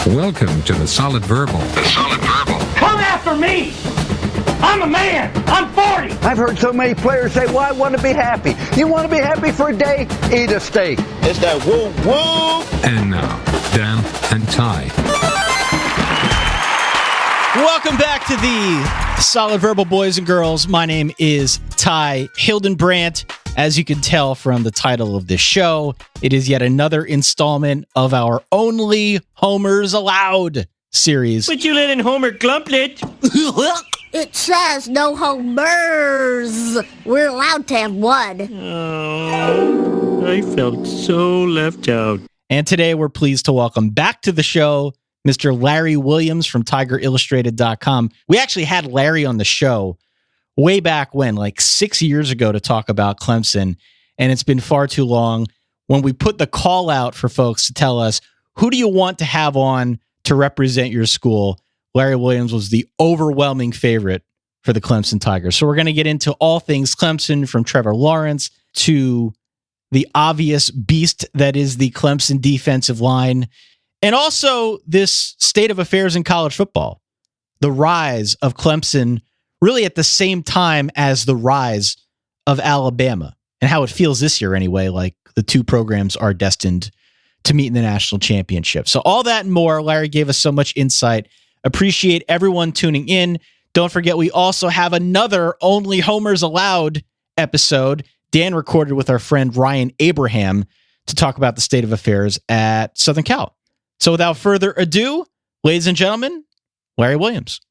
Welcome to the Solid Verbal. The Solid Verbal. Come after me! I'm a man! I'm 40! I've heard so many players say, well, I want to be happy. You want to be happy for a day? Eat a steak. It's that woo-woo! And now, Dan and Ty. Welcome back to the Solid Verbal, boys and girls. My name is Ty Hildenbrandt. As you can tell from the title of this show, it is yet another installment of our Only Homers Allowed series. But you let in Homer Glumplet. It says no homers. We're allowed to have one. Oh, I felt so left out. And today we're pleased to welcome back to the show Mr. Larry Williams from TigerIllustrated.com. We actually had Larry on the show way back when, like 6 years ago, to talk about Clemson, and it's been far too long. When we put the call out for folks to tell us, who do you want to have on to represent your school, Larry Williams was the overwhelming favorite for the Clemson Tigers. So we're going to get into all things Clemson, from Trevor Lawrence to the obvious beast that is the Clemson defensive line, and also this state of affairs in college football, the rise of Clemson really at the same time as the rise of Alabama, and how it feels this year anyway, like the two programs are destined to meet in the national championship. So all that and more. Larry gave us so much insight. Appreciate everyone tuning in. Don't forget, we also have another Only Homers Allowed episode Dan recorded with our friend Ryan Abraham to talk about the state of affairs at Southern Cal. So without further ado, ladies and gentlemen, Larry Williams.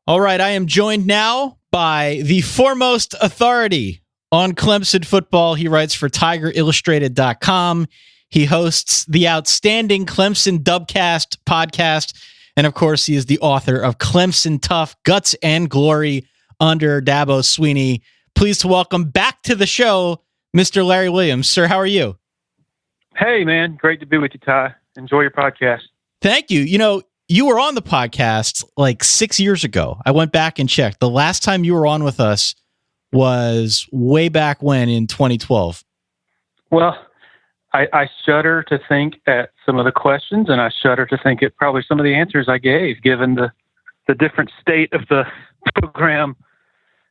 All right, I am joined now by the foremost authority on Clemson football. He writes for TigerIllustrated.com. He hosts the outstanding Clemson Dubcast podcast. And of course, he is the author of Clemson Tough, Guts and Glory under Dabo Swinney. Pleased to welcome back to the show, Mr. Larry Williams. Sir, how are you? Hey, man. Great to be with you, Ty. Enjoy your podcast. Thank you. You know, you were on the podcast like 6 years ago. I went back and checked. The last time you were on with us was way back when, in 2012. Well, I shudder to think at some of the questions, and I shudder to think at probably some of the answers I gave, given the different state of the program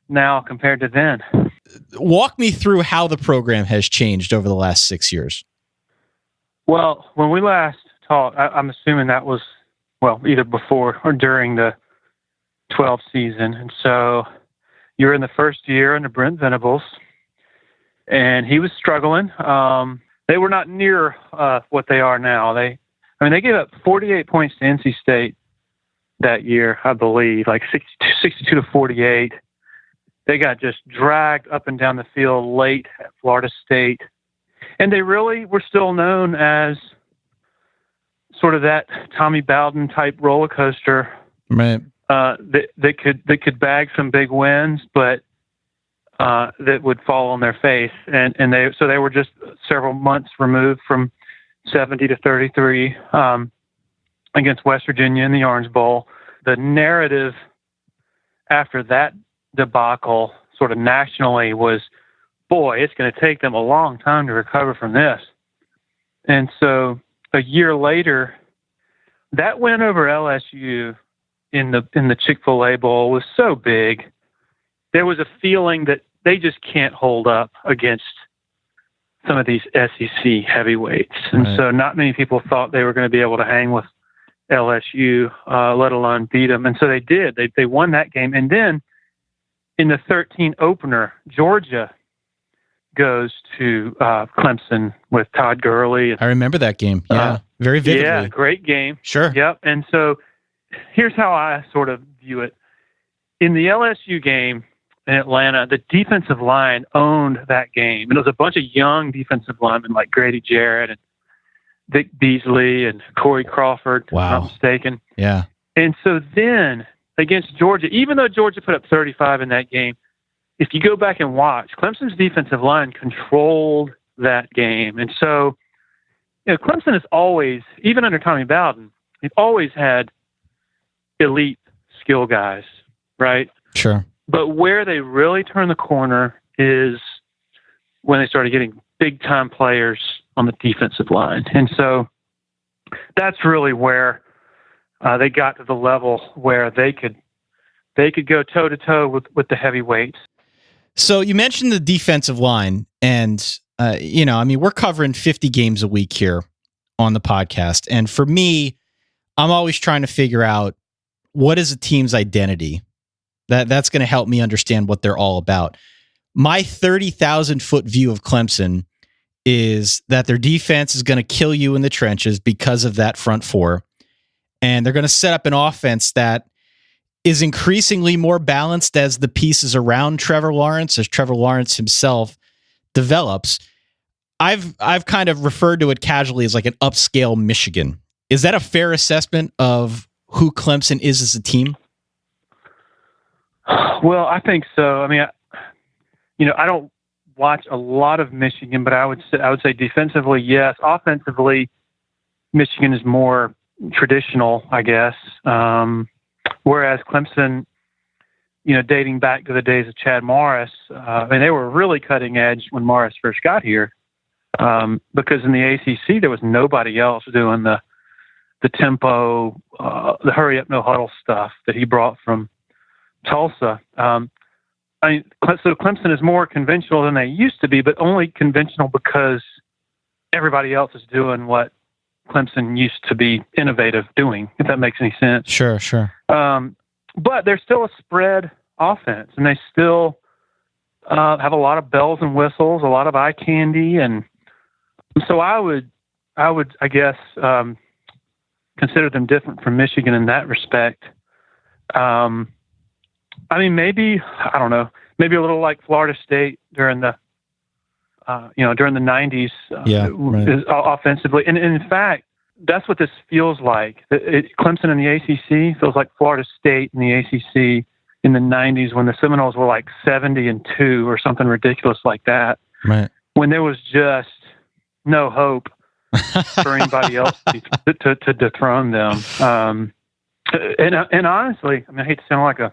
now compared to then. Walk me through how the program has changed over the last 6 years. Well, when we last talked, I'm assuming that was, well, either before or during the 12 season. And so you're in the first year under Brent Venables, and he was struggling. They were not near what they are now. They gave up 48 points to NC State that year, I believe, like 62 to 48. They got just dragged up and down the field late at Florida State. And they really were still known as sort of that Tommy Bowden type roller coaster, right? That could bag some big wins, but that would fall on their face. And they were just several months removed from 70 to 33 against West Virginia in the Orange Bowl. The narrative after that debacle, sort of nationally, was, boy, it's going to take them a long time to recover from this. And so a year later, that win over LSU in the Chick-fil-A Bowl was so big. There was a feeling that they just can't hold up against some of these SEC heavyweights. And so not many people thought they were going to be able to hang with LSU, let alone beat them. And so they did. They won that game. And then in the 13 opener, Georgia goes to Clemson with Todd Gurley. I remember that game. Yeah, very vividly. Yeah, great game. Sure. Yep. And so here's how I sort of view it. In the LSU game in Atlanta, the defensive line owned that game. And it was a bunch of young defensive linemen like Grady Jarrett and Vic Beasley and Corey Crawford, if I'm not mistaken. Yeah. And so then against Georgia, even though Georgia put up 35 in that game, if you go back and watch, Clemson's defensive line controlled that game. And so, Clemson has always, even under Tommy Bowden, they've always had elite skill guys, right? Sure. But where they really turn the corner is when they started getting big-time players on the defensive line. And so that's really where they got to the level where they could go toe to toe with the heavyweights. So you mentioned the defensive line, and we're covering 50 games a week here on the podcast, and for me, I'm always trying to figure out what is a team's identity. That's going to help me understand what they're all about. My 30,000-foot view of Clemson is that their defense is going to kill you in the trenches because of that front four, and they're going to set up an offense that is increasingly more balanced as the pieces around Trevor Lawrence, as Trevor Lawrence himself develops. I've kind of referred to it casually as like an upscale Michigan. Is that a fair assessment of who Clemson is as a team? Well, I think so. I mean, I don't watch a lot of Michigan, but I would say defensively, yes. Offensively, Michigan is more traditional, I guess. Whereas Clemson, dating back to the days of Chad Morris, they were really cutting edge when Morris first got here, because in the ACC there was nobody else doing the tempo, the hurry up, no huddle stuff that he brought from Tulsa. So Clemson is more conventional than they used to be, but only conventional because everybody else is doing what Clemson used to be innovative doing, if that makes any sense. Sure. But they're still a spread offense, and they still have a lot of bells and whistles, a lot of eye candy, and so I would, I guess, consider them different from Michigan in that respect. Maybe, I don't know, maybe a little like Florida State during the 90s, offensively. And in fact, that's what this feels like. Clemson in the ACC feels like Florida State in the ACC in the 90s when the Seminoles were like 70-2 or something ridiculous like that. Right. When there was just no hope for anybody else to dethrone them. And honestly, I hate to sound like a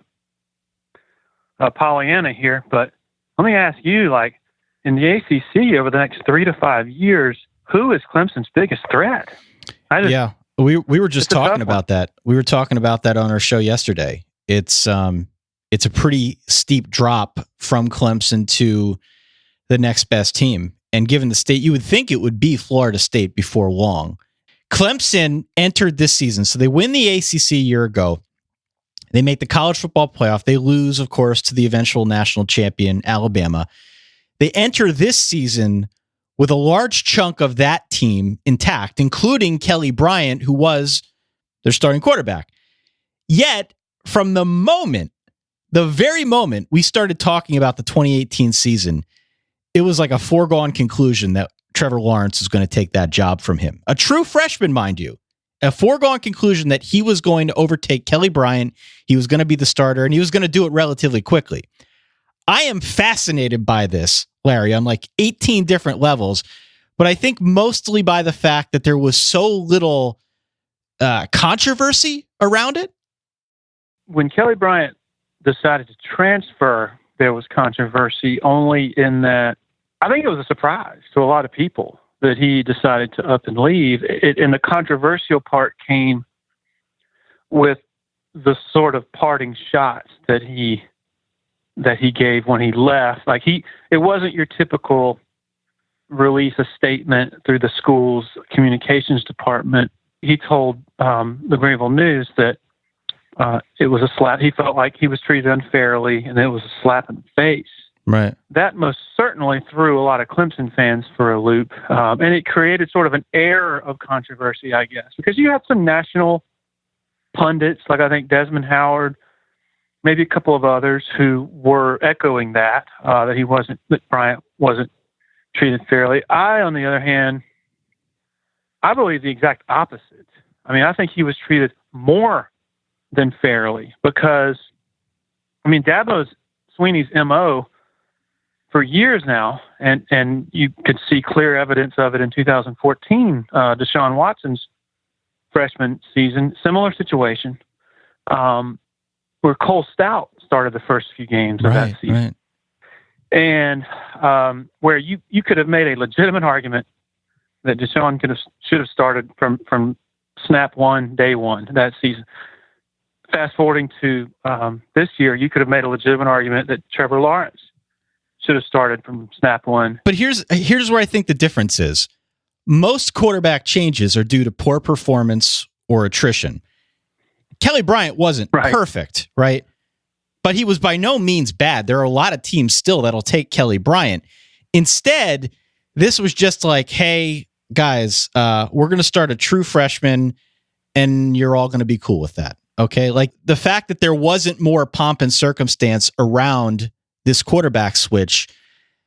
Pollyanna here, but let me ask you, like, in the ACC over the next 3 to 5 years, who is Clemson's biggest threat? We were just talking about that. We were talking about that on our show yesterday. It's a pretty steep drop from Clemson to the next best team. And given the state, you would think it would be Florida State before long. Clemson entered this season, so they win the ACC a year ago. They make the college football playoff. They lose, of course, to the eventual national champion, Alabama. They enter this season with a large chunk of that team intact, including Kelly Bryant, who was their starting quarterback. Yet, from the very moment we started talking about the 2018 season, it was like a foregone conclusion that Trevor Lawrence is going to take that job from him. A true freshman, mind you. A foregone conclusion that he was going to overtake Kelly Bryant, he was going to be the starter, and he was going to do it relatively quickly. I am fascinated by this, Larry, on like 18 different levels, but I think mostly by the fact that there was so little controversy around it. When Kelly Bryant decided to transfer, there was controversy only in that I think it was a surprise to a lot of people that he decided to up and leave. And the controversial part came with the sort of parting shots that he gave when he left. Like it wasn't your typical release a statement through the school's communications department. He told the Greenville News that it was a slap. He felt like he was treated unfairly, and it was a slap in the face. Right. That most certainly threw a lot of Clemson fans for a loop, and it created sort of an air of controversy, I guess, because you had some national pundits, like I think Desmond Howard, maybe a couple of others, who were echoing that that Bryant wasn't treated fairly. On the other hand, I believe the exact opposite. I think he was treated more than fairly because, Dabo Swinney's MO for years now, and you could see clear evidence of it in 2014, Deshaun Watson's freshman season, similar situation, where Cole Stout started the first few games of that season. Right. And where you could have made a legitimate argument that Deshaun should have started from snap one, day one that season. Fast forwarding to this year, you could have made a legitimate argument that Trevor Lawrence should have started from snap one. But here's where I think the difference is. Most quarterback changes are due to poor performance or attrition. Kelly Bryant wasn't perfect, right? But he was by no means bad. There are a lot of teams still that'll take Kelly Bryant. Instead, this was just like, hey, guys, we're going to start a true freshman, and you're all going to be cool with that. Okay? Like, the fact that there wasn't more pomp and circumstance around this quarterback switch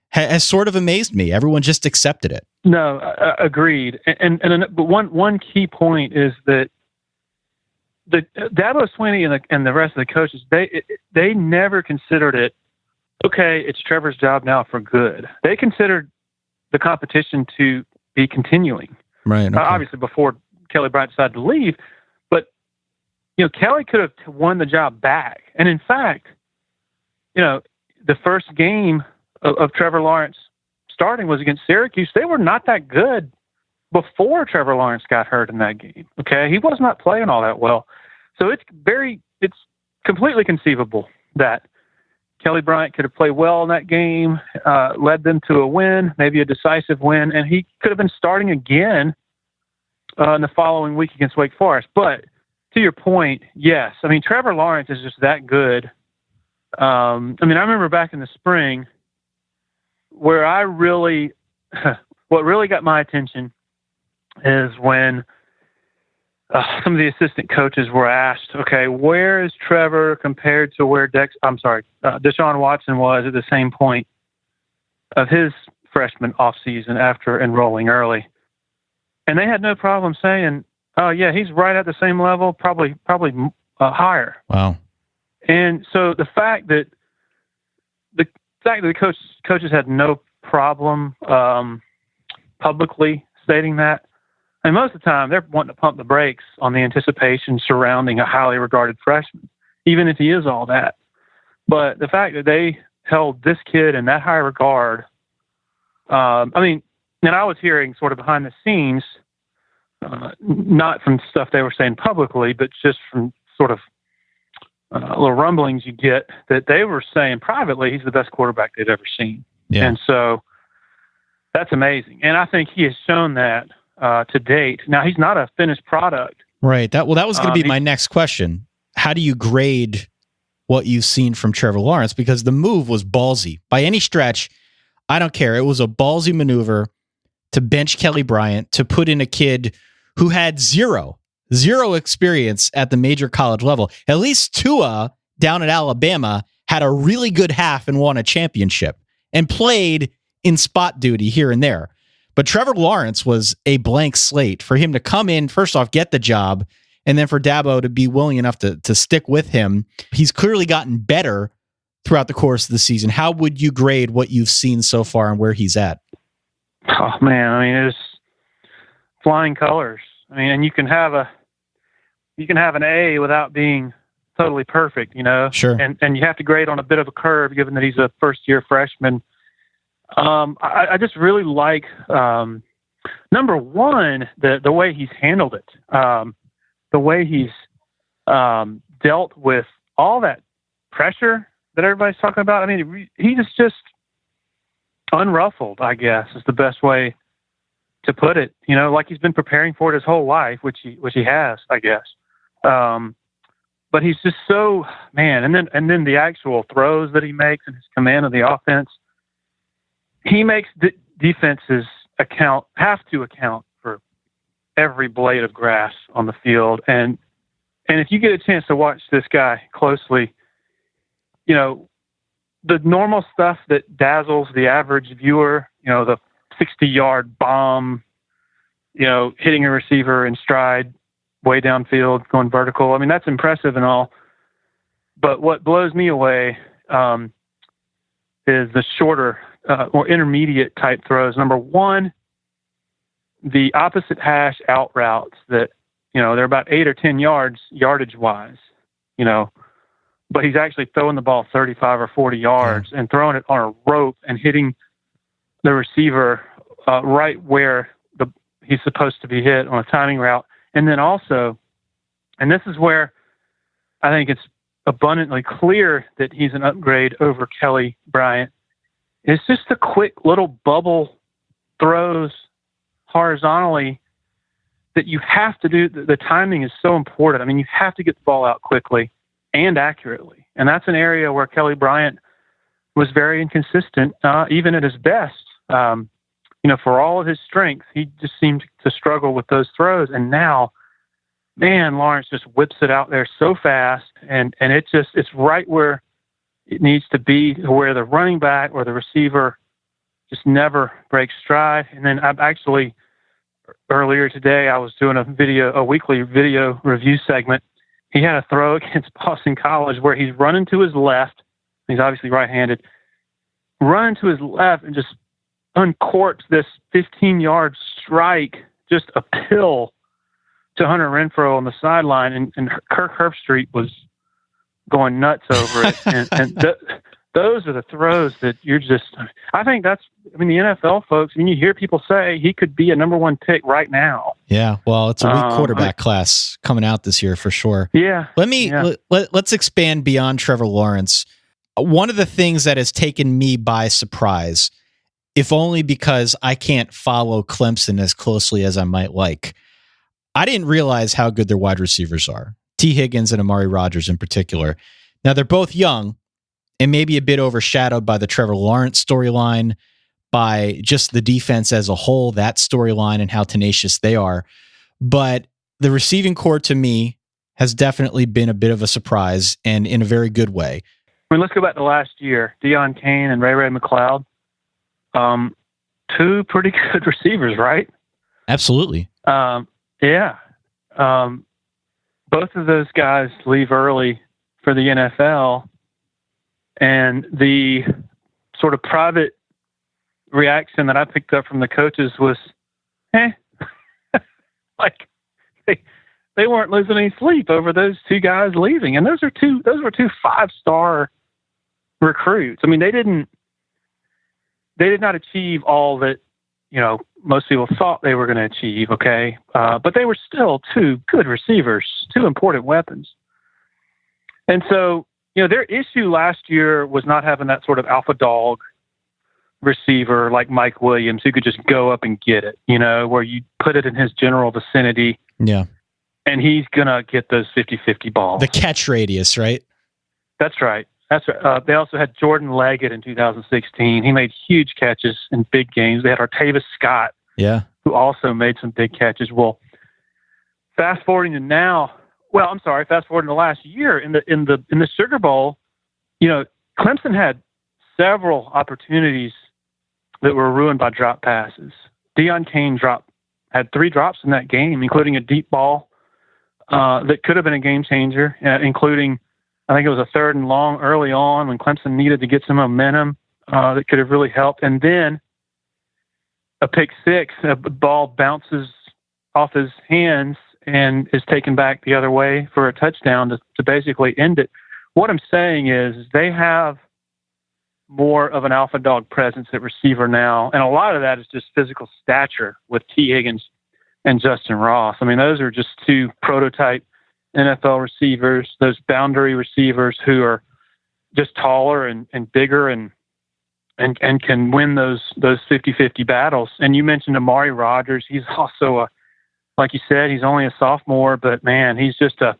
has sort of amazed me. Everyone just accepted it. No, agreed. But one key point is that the Dabo Swinney and the rest of the coaches, they never considered it, okay, it's Trevor's job now for good. They considered the competition to be continuing. Right. Okay. Obviously before Kelly Bryant decided to leave, but Kelly could have won the job back. And in fact, the first game of Trevor Lawrence starting was against Syracuse. They were not that good before Trevor Lawrence got hurt in that game. Okay. He was not playing all that well. So it's completely conceivable that Kelly Bryant could have played well in that game, led them to a win, maybe a decisive win, and he could have been starting again in the following week against Wake Forest. But to your point, yes. I mean, Trevor Lawrence is just that good. I remember back in the spring where what really got my attention is when some of the assistant coaches were asked, okay, where is Trevor compared to where Deshaun Watson was at the same point of his freshman offseason after enrolling early. And they had no problem saying, oh yeah, he's right at the same level, probably higher. Wow. And so the fact that the coaches had no problem publicly stating that, and most of the time they're wanting to pump the brakes on the anticipation surrounding a highly regarded freshman, even if he is all that. But the fact that they held this kid in that high regard, and I was hearing sort of behind the scenes, not from stuff they were saying publicly, but just from sort of little rumblings you get that they were saying privately he's the best quarterback they've ever seen. Yeah. And so that's amazing. And I think he has shown that to date. Now, he's not a finished product. Right. That was going to be my next question. How do you grade what you've seen from Trevor Lawrence? Because the move was ballsy. By any stretch, I don't care. It was a ballsy maneuver to bench Kelly Bryant, to put in a kid who had zero experience at the major college level. At least Tua down at Alabama had a really good half and won a championship and played in spot duty here and there. But Trevor Lawrence was a blank slate. For him to come in, first off, get the job, and then for Dabo to be willing enough to stick with him. He's clearly gotten better throughout the course of the season. How would you grade what you've seen so far and where he's at? Oh man, it's flying colors. And you can have an A without being totally perfect, Sure. And you have to grade on a bit of a curve, given that he's a first-year freshman. I just really like, number one, the way he's handled it, the way he's dealt with all that pressure that everybody's talking about. He's just unruffled, I guess, is the best way to put it. Like he's been preparing for it his whole life, which he has, I guess. But he's just so, man. And then the actual throws that he makes and his command of the offense, he makes defenses have to account for every blade of grass on the field. And if you get a chance to watch this guy closely, the normal stuff that dazzles the average viewer, the 60-yard bomb, hitting a receiver in stride, way downfield, going vertical. That's impressive and all. But what blows me away is the shorter, more intermediate type throws. Number one, the opposite hash out routes that, they're about 8 or 10 yards yardage wise, but he's actually throwing the ball 35 or 40 yards and throwing it on a rope and hitting the receiver right where he's supposed to be hit on a timing route. And then also, and this is where I think it's abundantly clear that he's an upgrade over Kelly Bryant, it's just the quick little bubble throws horizontally that you have to do. The timing is so important. I mean, you have to get the ball out quickly and accurately. And that's an area where Kelly Bryant was very inconsistent, even at his best. For all of his strength, he just seemed to struggle with those throws. And now, man, Lawrence just whips it out there so fast. And it's right where it needs to be, where the running back or the receiver just never breaks stride. And then earlier today, I was doing a weekly video review segment. He had a throw against Boston College where he's running to his left. He's obviously right-handed. Running to his left and just uncorks this 15-yard strike, just a pill to Hunter Renfrow on the sideline. And Kirk Herbstreit was going nuts over it. Those are the throws that you're just, I think the NFL folks, you hear people say he could be a number one pick right now. Yeah. Well, it's a weak quarterback class coming out this year for sure. Yeah. Let's expand beyond Trevor Lawrence. One of the things that has taken me by surprise, if only because I can't follow Clemson as closely as I might like, I didn't realize how good their wide receivers are. T. Higgins and Amari Rodgers in particular. Now, they're both young and maybe a bit overshadowed by the Trevor Lawrence storyline, by just the defense as a whole, that storyline and how tenacious they are. But the receiving core to me has definitely been a bit of a surprise, and in a very good way. I mean, let's go back to last year. Deion Kane and Ray McCloud, two pretty good receivers, right? Absolutely. Yeah. Both of those guys leave early for the NFL, and the sort of private reaction that I picked up from the coaches was, like they weren't losing any sleep over those two guys leaving. And those were two 5-star recruits. I mean, they did not achieve all that, most people thought they were going to achieve. Okay. But they were still two good receivers, two important weapons. And so, their issue last year was not having that sort of alpha dog receiver like Mike Williams who could just go up and get it, where you put it in his general vicinity. Yeah. And he's going to get those 50-50 balls. The catch radius, right? That's right. They also had Jordan Leggett in 2016. He made huge catches in big games. They had Artavis Scott, who also made some big catches. Well, fast forwarding to last year in the Sugar Bowl, Clemson had several opportunities that were ruined by drop passes. Deion Kane had 3 drops in that game, including a deep ball that could have been a game changer, including, I think it was a 3rd and long early on when Clemson needed to get some momentum that could have really helped. And then a pick 6, a ball bounces off his hands and is taken back the other way for a touchdown to basically end it. What I'm saying is they have more of an alpha dog presence at receiver now, and a lot of that is just physical stature with T. Higgins and Justin Ross. I mean, those are just 2 prototype NFL receivers, those boundary receivers who are just taller and bigger and can win those 50-50 battles. And you mentioned Amari Rodgers. He's also like you said, he's only a sophomore, but man, he's just a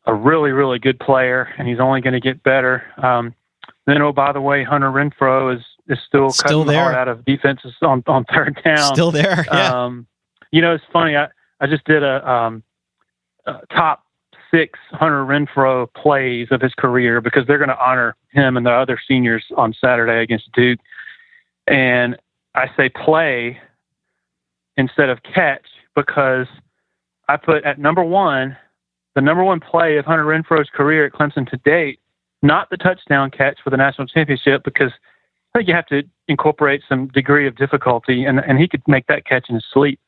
really, really good player, and he's only going to get better. Then, oh, by the way, Hunter Renfrow is still cutting the heart out of defenses on 3rd down. Still there, yeah. It's funny. I just did a top 6 Hunter Renfrow plays of his career because they're going to honor him and the other seniors on Saturday against Duke. And I say play instead of catch because I put at number 1, the number 1 play of Hunter Renfrow's career at Clemson to date, not the touchdown catch for the national championship, because I think you have to incorporate some degree of difficulty, and he could make that catch in his sleep.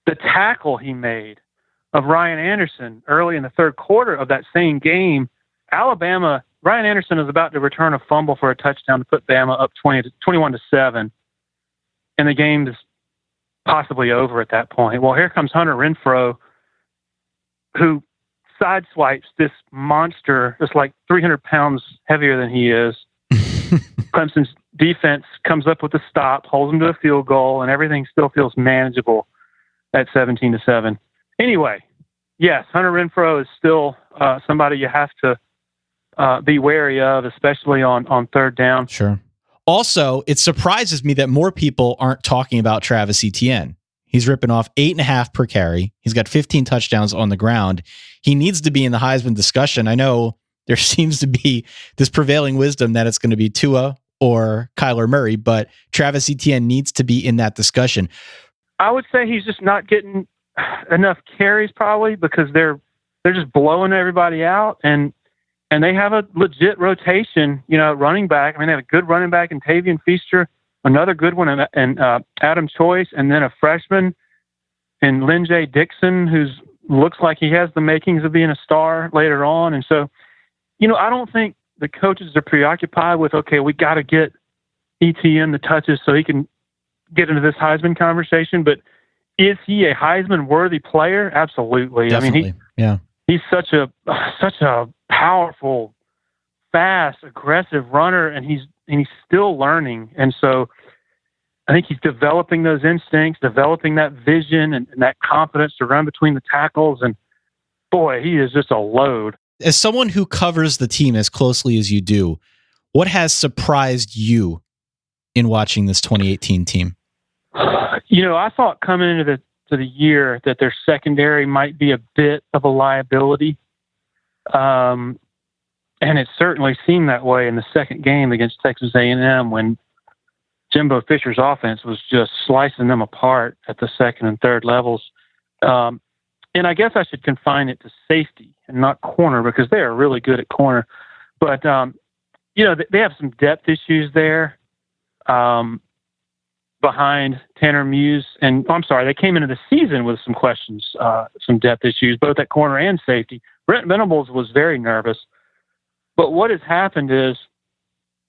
The tackle he made of Ryan Anderson early in the 3rd quarter of that same game, Alabama, Ryan Anderson is about to return a fumble for a touchdown to put Bama up 21-7, and the game is possibly over at that point. Well, here comes Hunter Renfrow, who sideswipes this monster that's like 300 pounds heavier than he is. Clemson's defense comes up with a stop, holds them to a field goal, and everything still feels manageable at 17-7. Anyway, yes, Hunter Renfrow is still somebody you have to be wary of, especially on third down. Sure. Also, it surprises me that more people aren't talking about Travis Etienne. He's ripping off 8.5 per carry. He's got 15 touchdowns on the ground. He needs to be in the Heisman discussion. I know there seems to be this prevailing wisdom that it's going to be Tua or Kyler Murray, but Travis Etienne needs to be in that discussion. I would say he's just not getting enough carries probably because they're just blowing everybody out, and they have a legit rotation, running back. I mean, they have a good running back in Tavian Feaster, another good one in Adam Choice, and then a freshman in Lynn J. Dixon, who looks like he has the makings of being a star later on. And so, I don't think the coaches are preoccupied with, okay, we got to get ETN the touches so he can get into this Heisman conversation. But is he a Heisman-worthy player? Absolutely. Definitely. He's such a powerful, fast, aggressive runner, and he's still learning. And so I think he's developing those instincts, developing that vision and that confidence to run between the tackles. And boy, he is just a load. As someone who covers the team as closely as you do, what has surprised you in watching this 2018 team? I thought coming into the year that their secondary might be a bit of a liability. And it certainly seemed that way in the second game against Texas A&M when Jimbo Fisher's offense was just slicing them apart at the second and third levels. And I guess I should confine it to safety and not corner because they are really good at corner. But, they have some depth issues there behind Tanner Muse. And I'm sorry, they came into the season with some questions, some depth issues, both at corner and safety. Brent Venables was very nervous. But what has happened is,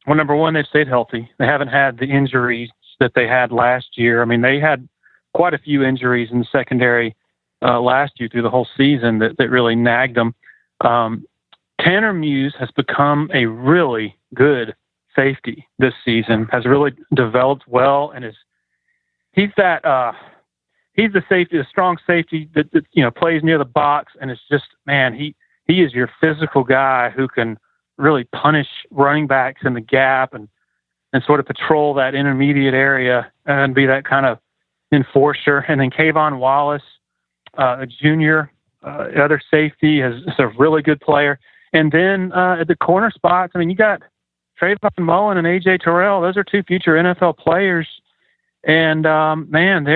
well, number one, they've stayed healthy. They haven't had the injuries that they had last year. I mean, they had quite a few injuries in the secondary last year through the whole season that really nagged them. Tanner Muse has become a really good safety this season, has really developed well, and he's the safety, the strong safety that plays near the box, and it's just, man, he is your physical guy who can really punish running backs in the gap and sort of patrol that intermediate area and be that kind of enforcer. And then Kayvon Wallace, a junior, other safety, is a really good player. And then at the corner spots, I mean, you got Trayvon Mullen and A.J. Terrell. Those are two future NFL players. And, man, they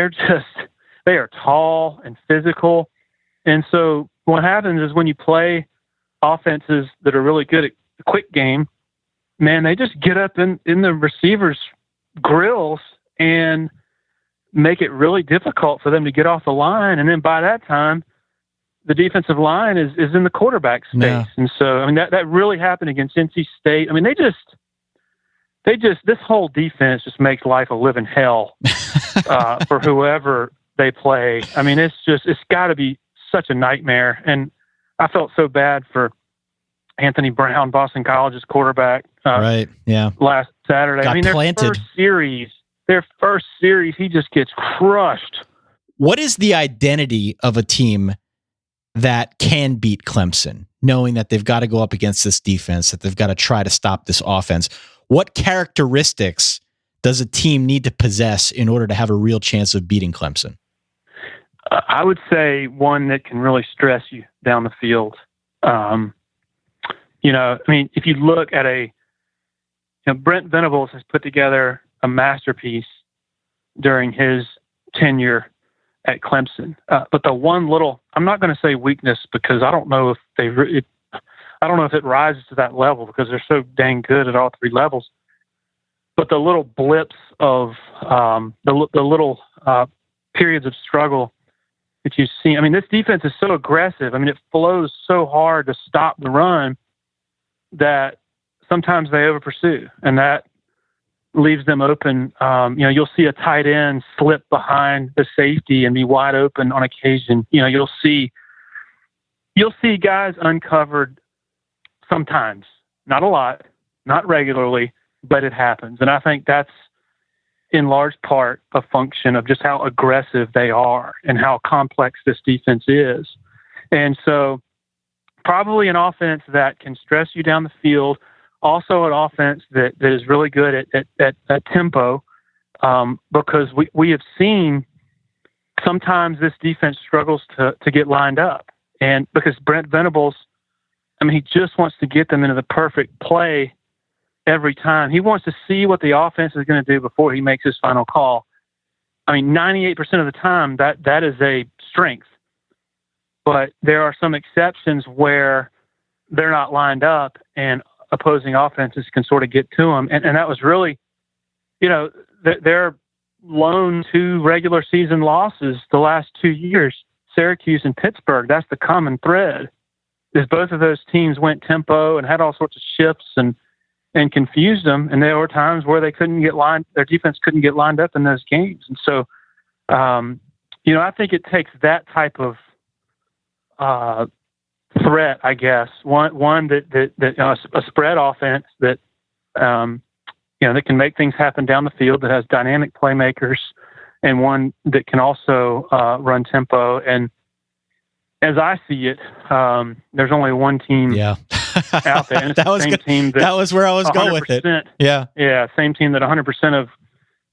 are tall and physical. And so what happens is when you play offenses that are really good at the quick game, man, they just get up in the receivers' grills and make it really difficult for them to get off the line. And then by that time, the defensive line is in the quarterback space. Yeah. And so, I mean, that really happened against NC State. I mean, this whole defense just makes life a living hell for whoever they play. I mean, it's got to be such a nightmare. And I felt so bad for Anthony Brown, Boston College's quarterback. Right. Yeah. Last Saturday. Got planted. Their first series, he just gets crushed. What is the identity of a team that can beat Clemson, knowing that they've got to go up against this defense, that they've got to try to stop this offense? What characteristics does a team need to possess in order to have a real chance of beating Clemson? I would say one that can really stress you down the field. I mean, if you look at Brent Venables has put together a masterpiece during his tenure at Clemson. But the one little, I'm not going to say weakness because I don't know if I don't know if it rises to that level because they're so dang good at all three levels. But the little blips of the little periods of struggle that you see. I mean, this defense is so aggressive. I mean, it flows so hard to stop the run that sometimes they over pursue, and that leaves them open. You'll see a tight end slip behind the safety and be wide open on occasion. You'll see guys uncovered sometimes, not a lot, not regularly, but it happens. And I think that's in large part a function of just how aggressive they are and how complex this defense is. And so probably an offense that can stress you down the field, also an offense that is really good at tempo, because we have seen sometimes this defense struggles to get lined up. And because Brent Venables, he just wants to get them into the perfect play every time. He wants to see what the offense is going to do before he makes his final call. 98% of the time that is a strength. But there are some exceptions where they're not lined up and opposing offenses can sort of get to them. And that was really, their lone 2 regular season losses the last 2 years, Syracuse and Pittsburgh. That's the common thread, is both of those teams went tempo and had all sorts of shifts and confused them. And there were times where their defense couldn't get lined up in those games. And so, I think it takes that type of threat, I guess. One that a spread offense that that can make things happen down the field, that has dynamic playmakers, and one that can also run tempo. And as I see it, there's only one team out there. And it's the same team that was where I was going with it. Yeah, same team that 100%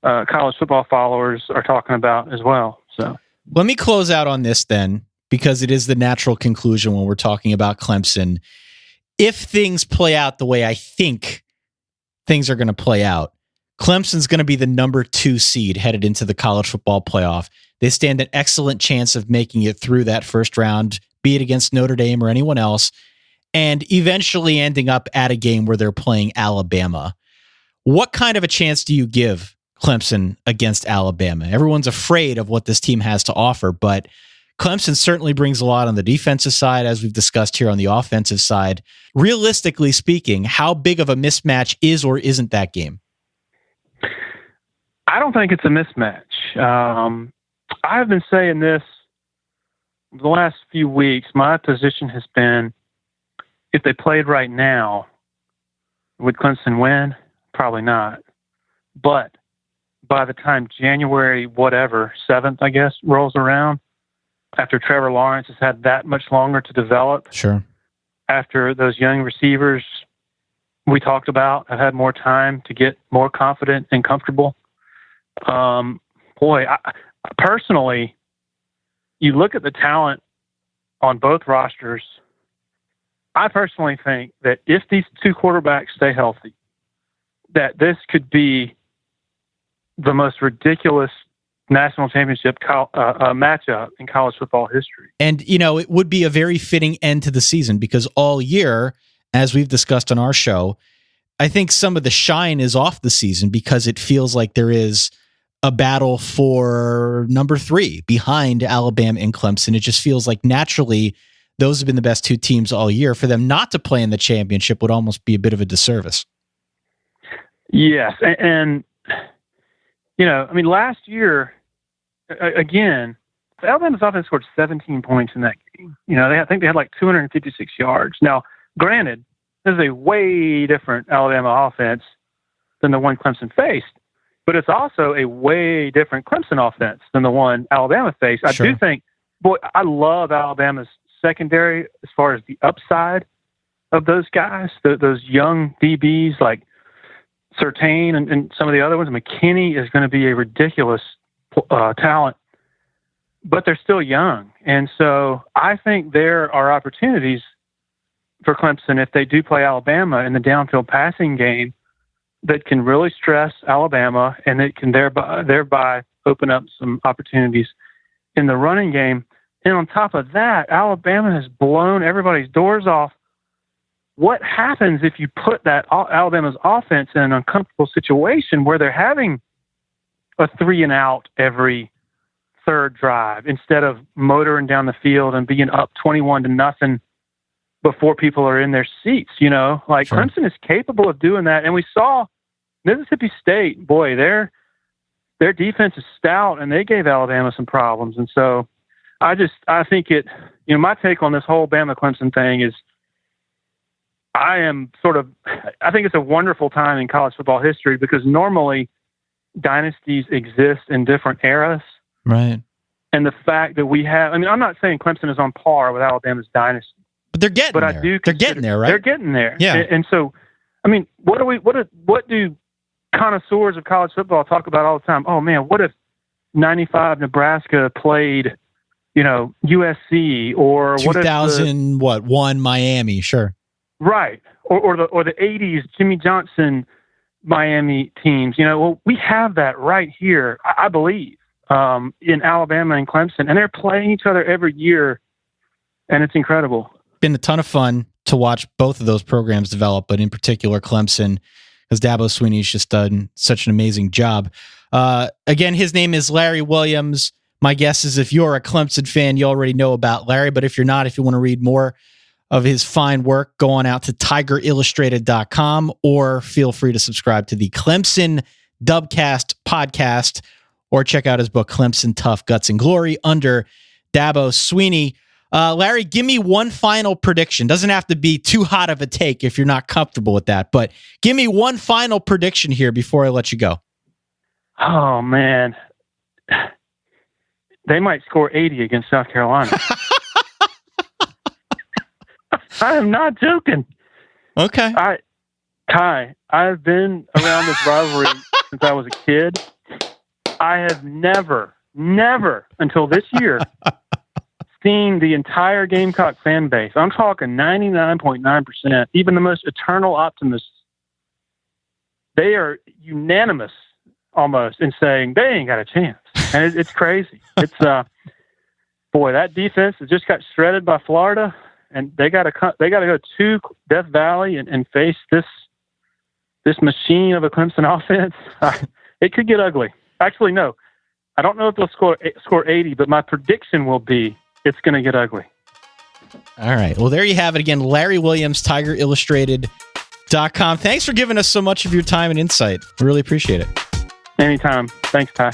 of college football followers are talking about as well. So let me close out on this then, because it is the natural conclusion when we're talking about Clemson. If things play out the way I think things are going to play out, Clemson's going to be the number 2 seed headed into the college football playoff. They stand an excellent chance of making it through that first round, be it against Notre Dame or anyone else, and eventually ending up at a game where they're playing Alabama. What kind of a chance do you give Clemson against Alabama? Everyone's afraid of what this team has to offer, but Clemson certainly brings a lot on the defensive side, as we've discussed here on the offensive side. Realistically speaking, how big of a mismatch is or isn't that game? I don't think it's a mismatch. I've been saying this the last few weeks. My position has been, if they played right now, would Clemson win? Probably not. But by the time January 7th, I guess, rolls around, after Trevor Lawrence has had that much longer to develop, sure, after those young receivers we talked about have had more time to get more confident and comfortable, I personally, you look at the talent on both rosters, I personally think that if these 2 quarterbacks stay healthy, that this could be the most ridiculous national championship matchup in college football history. And, it would be a very fitting end to the season, because all year, as we've discussed on our show, I think some of the shine is off the season because it feels like there is a battle for number 3 behind Alabama and Clemson. It just feels like naturally those have been the best 2 teams all year. For them not to play in the championship would almost be a bit of a disservice. Yes. And last year, again, Alabama's offense scored 17 points in that game. I think they had like 256 yards. Now, granted, this is a way different Alabama offense than the one Clemson faced, but it's also a way different Clemson offense than the one Alabama faced. Sure. I do think, I love Alabama's secondary as far as the upside of those guys, those young DBs like Surtain and some of the other ones. McKinney is going to be a ridiculous talent, but they're still young. And so I think there are opportunities for Clemson if they do play Alabama in the downfield passing game that can really stress Alabama, and it can thereby open up some opportunities in the running game. And on top of that, Alabama has blown everybody's doors off. What happens if you put that Alabama's offense in an uncomfortable situation where they're having a 3-and-out every third drive instead of motoring down the field and being up 21-0 before people are in their seats? Sure. Clemson is capable of doing that. And we saw, Mississippi State, boy, their defense is stout, and they gave Alabama some problems. And so I think my take on this whole Bama-Clemson thing is I think it's a wonderful time in college football history because normally dynasties exist in different eras. Right. And the fact that we have, I'm not saying Clemson is on par with Alabama's dynasty. But they're getting there. They're getting there, right? They're getting there. Yeah. And so, what do connoisseurs of college football talk about all the time? Oh man, what if 95 Nebraska played, USC or 2001 Miami? Sure. Right. Or the 80s Jimmy Johnson Miami teams. We have that right here, I believe, in Alabama and Clemson, and they're playing each other every year, and it's incredible. Been a ton of fun to watch both of those programs develop, but in particular Clemson, because Dabo Swinney's just done such an amazing job. Again, his name is Larry Williams. My guess is if you're a Clemson fan, you already know about Larry, but if you're not, if you want to read more of his fine work, go on out to TigerIllustrated.com or feel free to subscribe to the Clemson Dubcast podcast or check out his book, Clemson Tough, Guts, and Glory under Dabo Swinney. Larry, give me one final prediction. Doesn't have to be too hot of a take if you're not comfortable with that, but give me one final prediction here before I let you go. Oh, man. They might score 80 against South Carolina. I am not joking. Okay. Ty, I've been around this rivalry since I was a kid. I have never until this year seen the entire Gamecock fan base. I'm talking 99.9%, even the most eternal optimists. They are unanimous almost in saying they ain't got a chance. And it's crazy. It's boy, that defense has just got shredded by Florida, and they got to go to Death Valley and face this machine of a Clemson offense. It could get ugly. Actually, no. I don't know if they'll score 80, but my prediction will be it's going to get ugly. All right. Well, there you have it again. Larry Williams, TigerIllustrated.com. Thanks for giving us so much of your time and insight. We really appreciate it. Anytime. Thanks, Ty.